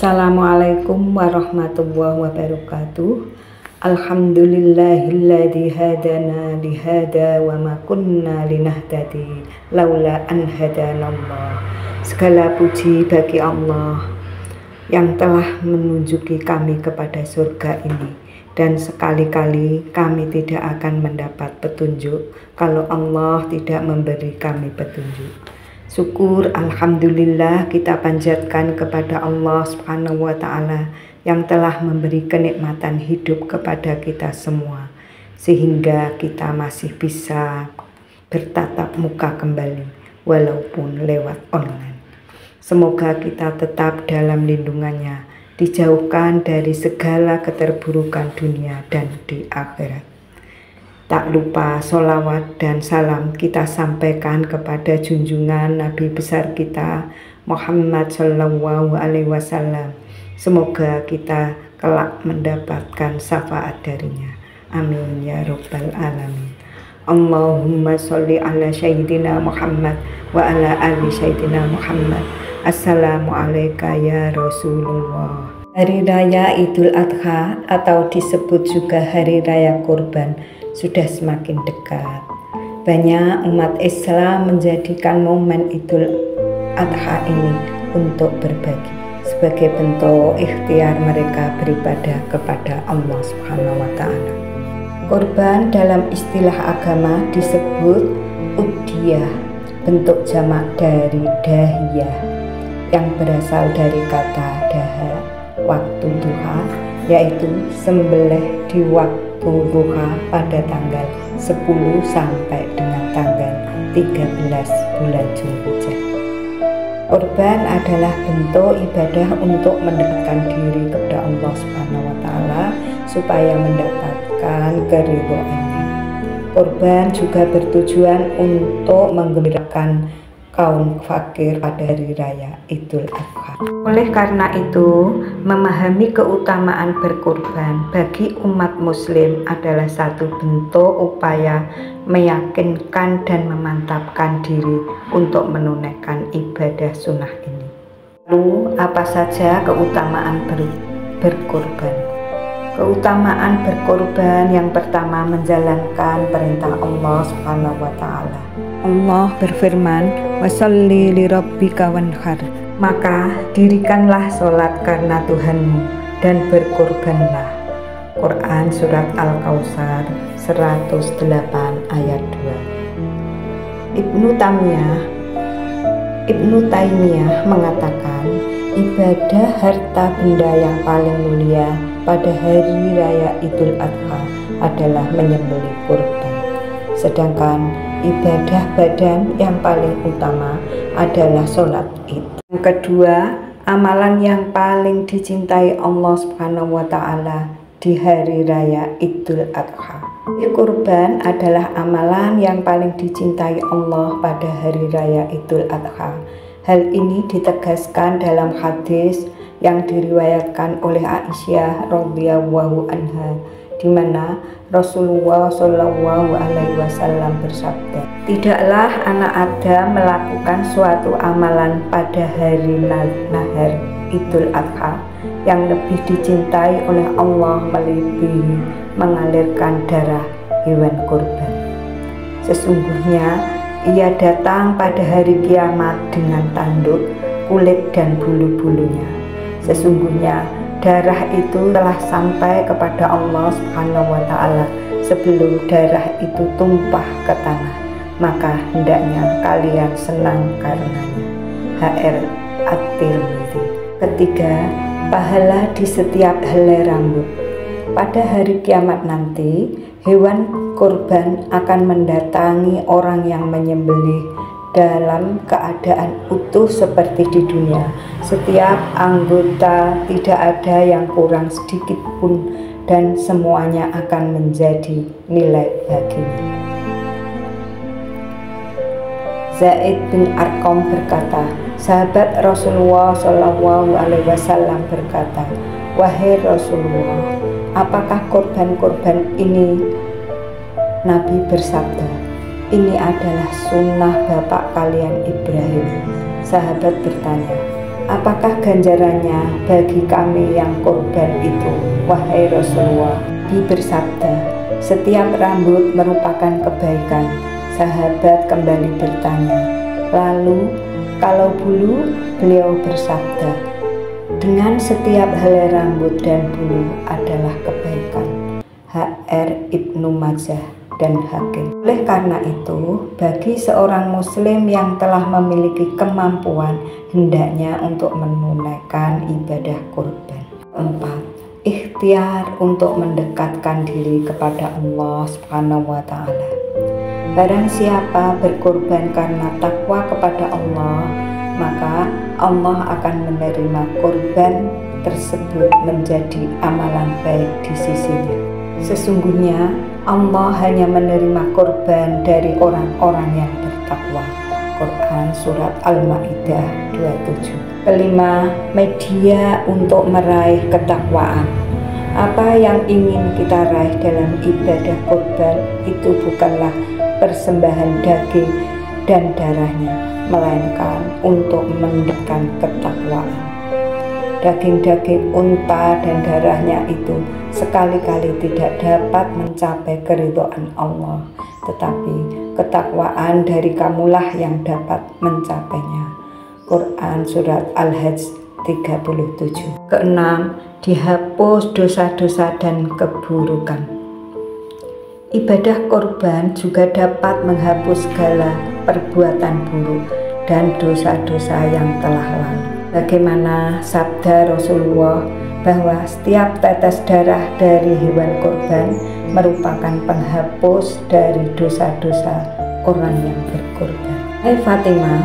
Assalamualaikum warahmatullahi wabarakatuh. Alhamdulillahilladzi hadana lihada wa ma kunna linahtadi laula an hadanallah. Segala puji bagi Allah yang telah menunjuki kami kepada surga ini, dan sekali-kali kami tidak akan mendapat petunjuk kalau Allah tidak memberi kami petunjuk. Syukur alhamdulillah kita panjatkan kepada Allah Subhanahu wa taala yang telah memberi kenikmatan hidup kepada kita semua, sehingga kita masih bisa bertatap muka kembali walaupun lewat online. Semoga kita tetap dalam lindungannya, dijauhkan dari segala keterburukan dunia dan di akhirat. Tak lupa sholawat dan salam kita sampaikan kepada junjungan Nabi besar kita Muhammad Shallallahu Alaihi Wasallam. Semoga kita kelak mendapatkan syafaat darinya. Amin ya Rabbal Alamin. Allahumma sholli ala Sayyidina Muhammad wa ala ali Sayyidina Muhammad. Assalamualaikum ya Rasulullah. Hari Raya Idul Adha atau disebut juga Hari Raya Kurban sudah semakin dekat. Banyak umat Islam menjadikan momen Idul Adha ini untuk berbagi sebagai bentuk ikhtiar mereka beribadah kepada Allah Subhanahu wa taala. Kurban dalam istilah agama disebut udhiyah, bentuk jamak dari dahiyah yang berasal dari kata daha, waktu duha, yaitu sembelih di waktu duha pada tanggal 10 sampai dengan tanggal 13 bulan Zulhijjah. Kurban adalah bentuk ibadah untuk mendekatkan diri kepada Allah Subhanahu wa taala supaya mendapatkan keridhaannya. Kurban juga bertujuan untuk menggembirakan kaum fakir pada hari raya Idul Adha. Oleh karena itu, memahami keutamaan berkurban bagi umat muslim adalah satu bentuk upaya meyakinkan dan memantapkan diri untuk menunaikan ibadah sunnah ini. Lalu, apa saja keutamaan berkurban? Keutamaan berkorban yang pertama menjalankan perintah Allah Subhanahu wa taala. Allah berfirman, "Washolli lirabbika wanhar." Maka dirikanlah sholat karena Tuhanmu dan berkorbanlah. Quran surat Al-Kautsar 108 ayat 2. Ibnu Taimiyah mengatakan, ibadah harta benda yang paling mulia pada hari raya Idul Adha adalah menyembelih kurban. Sedangkan ibadah badan yang paling utama adalah sholat Id. Yang kedua, amalan yang paling dicintai Allah Subhanahu wa taala di hari raya Idul Adha. Kurban adalah amalan yang paling dicintai Allah pada hari raya Idul Adha. Hal ini ditegaskan dalam hadis yang diriwayatkan oleh Aisyah radhiyallahu anha, di mana Rasulullah Shallallahu Alaihi Wasallam bersabda, "Tidaklah anak Adam melakukan suatu amalan pada hari nahar Idul Adha yang lebih dicintai oleh Allah melebihi mengalirkan darah hewan kurban. Sesungguhnya ia datang pada hari kiamat dengan tanduk, kulit dan bulu-bulunya. Sesungguhnya darah itu telah sampai kepada Allah Subhanahu wa taala sebelum darah itu tumpah ke tanah, maka hendaknya kalian senang karenanya." HR At-Tirmidzi. Ketiga, pahala di setiap helai rambut. Pada hari kiamat nanti, hewan kurban akan mendatangi orang yang menyembelih dalam keadaan utuh seperti di dunia. Setiap anggota tidak ada yang kurang sedikit pun, dan semuanya akan menjadi nilai baginya. Zaid bin Arqam berkata, sahabat Rasulullah Shallallahu Alaihi Wasallam berkata, "Wahai Rasulullah, apakah kurban-kurban ini?" Nabi bersabda, "Ini adalah sunnah bapak kalian Ibrahim." Sahabat bertanya, apakah ganjarannya bagi kami yang korban itu, wahai Rasulullah? Nabi bersabda, setiap rambut merupakan kebaikan. Sahabat kembali bertanya, lalu kalau bulu? Beliau bersabda, dengan setiap helai rambut dan bulu adalah kebaikan. HR Ibnu Majah dan Hakim. Oleh karena itu, bagi seorang muslim yang telah memiliki kemampuan, hendaknya untuk menunaikan ibadah kurban. 4. Ikhtiar untuk mendekatkan diri kepada Allah Subhanahu wa Ta'ala. Barang siapa berkorban karena takwa kepada Allah, maka Allah akan menerima korban tersebut menjadi amalan baik di sisinya. Sesungguhnya Allah hanya menerima korban dari orang-orang yang bertakwa. Quran Surat Al-Ma'idah 27. Kelima, media untuk meraih ketakwaan. Apa yang ingin kita raih dalam ibadah korban itu bukanlah persembahan daging dan darahnya, melainkan untuk mendekatkan ketakwaan. Daging-daging unta dan darahnya itu sekali-kali tidak dapat mencapai keridhaan Allah, tetapi ketakwaan dari kamulah yang dapat mencapainya. Quran Surat Al-Hajj 37. Keenam, dihapus dosa-dosa dan keburukan. Ibadah korban juga dapat menghapus segala perbuatan buruk dan dosa-dosa yang telah lalu. Bagaimana sabda Rasulullah bahwa setiap tetes darah dari hewan korban merupakan penghapus dari dosa-dosa orang yang berkorban. Hai Fatimah,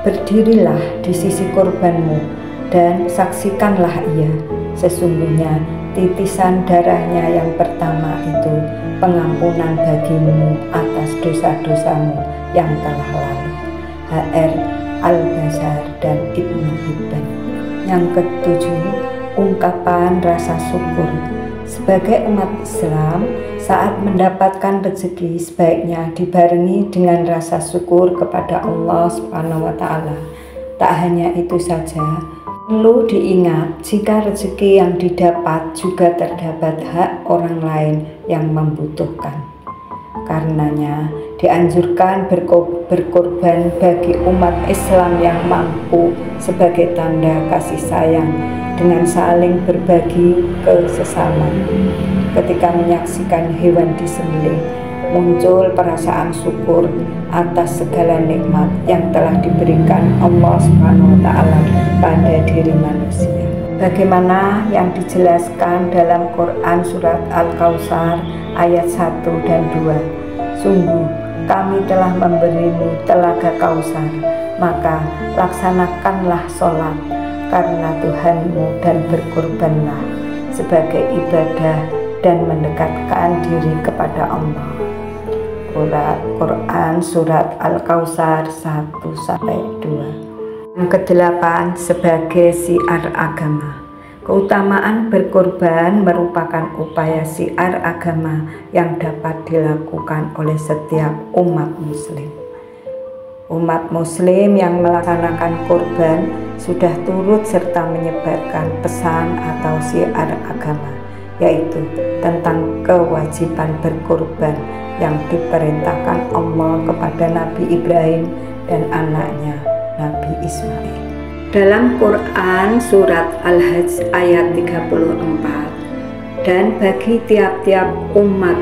berdirilah di sisi korbanmu dan saksikanlah ia. Sesungguhnya titisan darahnya yang pertama itu pengampunan bagimu atas dosa-dosamu yang telah lalu. HR Al-Bazar dan Ibnu Hibban. Yang ketujuh, ungkapan rasa syukur. Sebagai umat Islam, saat mendapatkan rezeki sebaiknya dibarengi dengan rasa syukur kepada Allah Subhanahu wa Ta'ala. Tak hanya itu saja, perlu diingat jika rezeki yang didapat juga terdapat hak orang lain yang membutuhkan. Karenanya dianjurkan berkorban bagi umat Islam yang mampu sebagai tanda kasih sayang dengan saling berbagi ke sesama. Ketika menyaksikan hewan disembelih, muncul perasaan syukur atas segala nikmat yang telah diberikan Allah Subhanahu wa Ta'ala pada diri manusia. Bagaimana yang dijelaskan dalam Quran Surat Al-Kautsar ayat 1 dan 2. Sungguh kami telah memberimu telaga Kausar, maka laksanakanlah sholat karena Tuhanmu dan berkorbanlah sebagai ibadah dan mendekatkan diri kepada Allah. Quran Surat Al-Kautsar 1-2. Yang ke-8, sebagai syiar agama. Keutamaan berkorban merupakan upaya syiar agama yang dapat dilakukan oleh setiap umat muslim. Umat muslim yang melaksanakan korban sudah turut serta menyebarkan pesan atau syiar agama, yaitu tentang kewajiban berkorban yang diperintahkan Allah kepada Nabi Ibrahim dan anaknya Nabi Ismail. Dalam Quran Surat Al-Hajj ayat 34, dan bagi tiap-tiap umat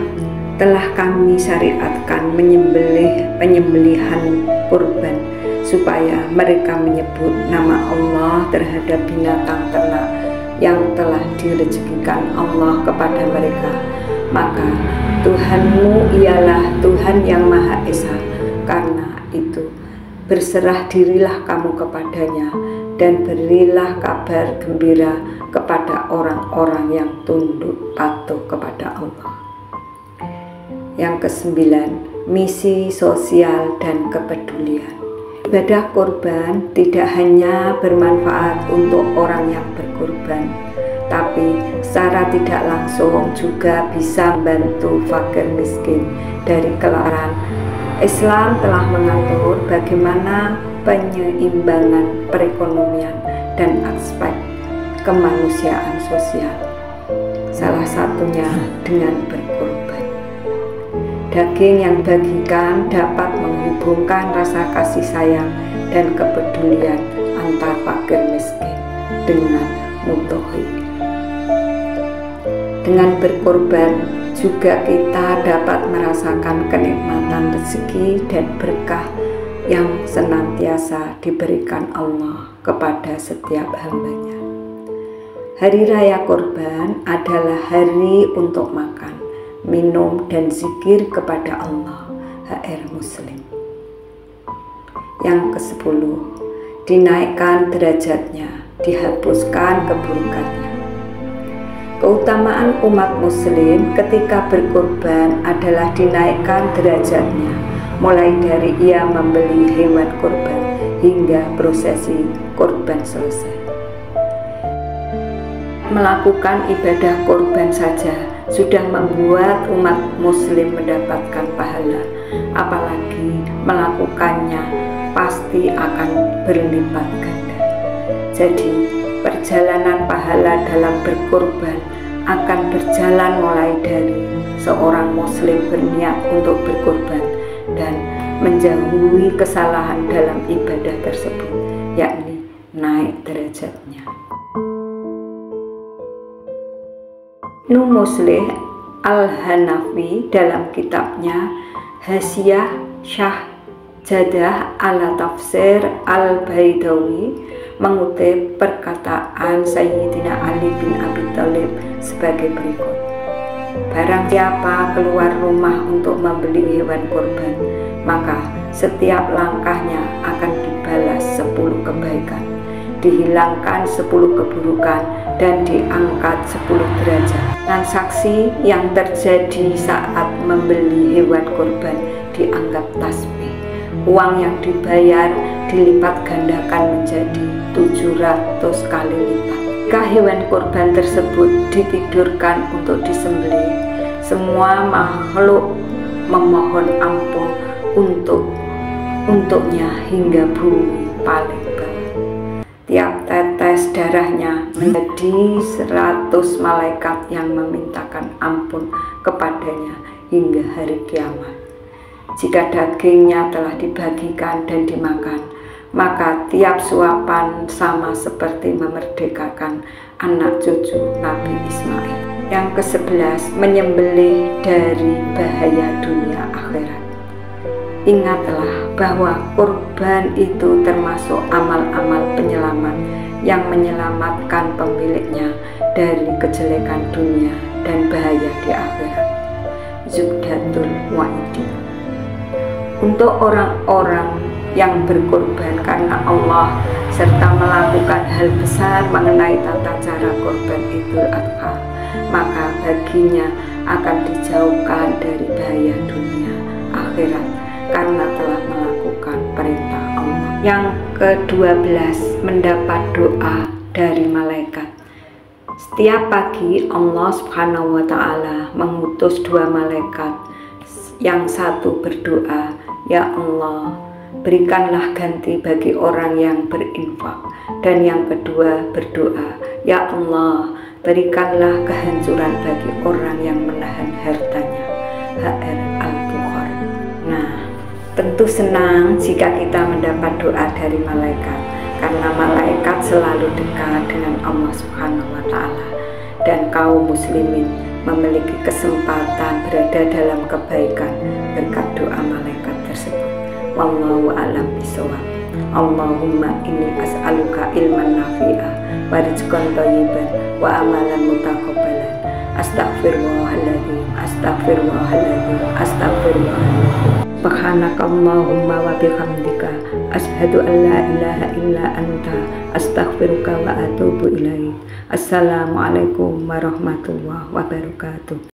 telah kami syariatkan penyembelihan kurban supaya mereka menyebut nama Allah terhadap binatang ternak yang telah direzekikan Allah kepada mereka. Maka Tuhanmu ialah Tuhan yang Maha Esa. Karena itu berserah dirilah kamu kepadanya dan berilah kabar gembira kepada orang-orang yang tunduk patuh kepada Allah. Yang ke-9, misi sosial dan kepedulian. Ibadah korban tidak hanya bermanfaat untuk orang yang berkorban, tapi secara tidak langsung juga bisa membantu fakir miskin dari kelaparan. Islam telah mengatur bagaimana penyeimbangan perekonomian dan aspek kemanusiaan sosial. Salah satunya dengan berkorban. Daging yang dibagikan dapat menghubungkan rasa kasih sayang dan kepedulian antar fakir miskin dengan mutahid. Dengan berkorban juga kita dapat merasakan kenikmatan rezeki dan berkah yang senantiasa diberikan Allah kepada setiap hambanya. Hari Raya Kurban adalah hari untuk makan, minum, dan zikir kepada Allah. HR Muslim. Yang ke-10, dinaikkan derajatnya, dihapuskan keburukannya. Keutamaan umat muslim ketika berkorban adalah dinaikkan derajatnya, mulai dari ia membeli hewan kurban hingga prosesi kurban selesai. Melakukan ibadah kurban saja sudah membuat umat muslim mendapatkan pahala, apalagi melakukannya pasti akan berlipat ganda. Jadi perjalanan pahala dalam berkorban akan berjalan mulai dari seorang muslim berniat untuk berkorban dan menjauhi kesalahan dalam ibadah tersebut, yakni naik derajatnya. Nu Muslih Al-Hanafi dalam kitabnya Hasyiah Syah Jadah ala Tafsir Al-Baidawi mengutip perkataan Sayyidina Ali bin Abi Thalib sebagai berikut. Barang siapa keluar rumah untuk membeli hewan kurban, maka setiap langkahnya akan dibalas 10 kebaikan, dihilangkan 10 keburukan, dan diangkat 10 derajat. Transaksi yang terjadi saat membeli hewan kurban dianggap tasbih. Uang yang dibayar dilipat gandakan menjadi 700 kali lipat. Jika hewan kurban tersebut ditidurkan untuk disembelih, semua makhluk memohon ampun untuknya hingga bumi paling bawah. Tiap tetes darahnya menjadi 100 malaikat yang memintakan ampun kepadanya hingga hari kiamat. Jika dagingnya telah dibagikan dan dimakan, maka tiap suapan sama seperti memerdekakan anak cucu Nabi Ismail. Yang ke-11, menyembelih dari bahaya dunia akhirat. Ingatlah bahwa kurban itu termasuk amal-amal penyelamat yang menyelamatkan pemiliknya dari kejelekan dunia dan bahaya di akhirat. Zubdatul Wa'idi. Untuk orang-orang yang berkorban karena Allah serta melakukan hal besar mengenai tata cara kurban Idul Adha, maka baginya akan dijauhkan dari bahaya dunia akhirat karena telah melakukan perintah Allah. Yang ke-12, mendapat doa dari malaikat. Setiap pagi Allah Subhanahu wa Ta'ala mengutus 2 malaikat. Yang satu berdoa, "Ya Allah, berikanlah ganti bagi orang yang berinfak." Dan yang kedua berdoa, "Ya Allah, berikanlah kehancuran bagi orang yang menahan hartanya." HR Al-Bukhari. Nah, tentu senang jika kita mendapat doa dari malaikat, karena malaikat selalu dekat dengan Allah Subhanahu wa Ta'ala, dan kaum muslimin memiliki kesempatan berada dalam kebaikan berkat doa malaikat tersebut. Wallahu a'lam bishawab. Allahumma inni as'aluka ilman nafi'a wa rizqan thayyiban wa amalan mutaqabbalan. Astaghfirullahaladzim, astaghfirullahaladzim, astaghfirullahaladzim. Subhanakallahumma wa bihamdika asyhadu an la ilaha illa anta astaghfiruka wa atubu ilaik. Assalamualaikum warahmatullahi wabarakatuh.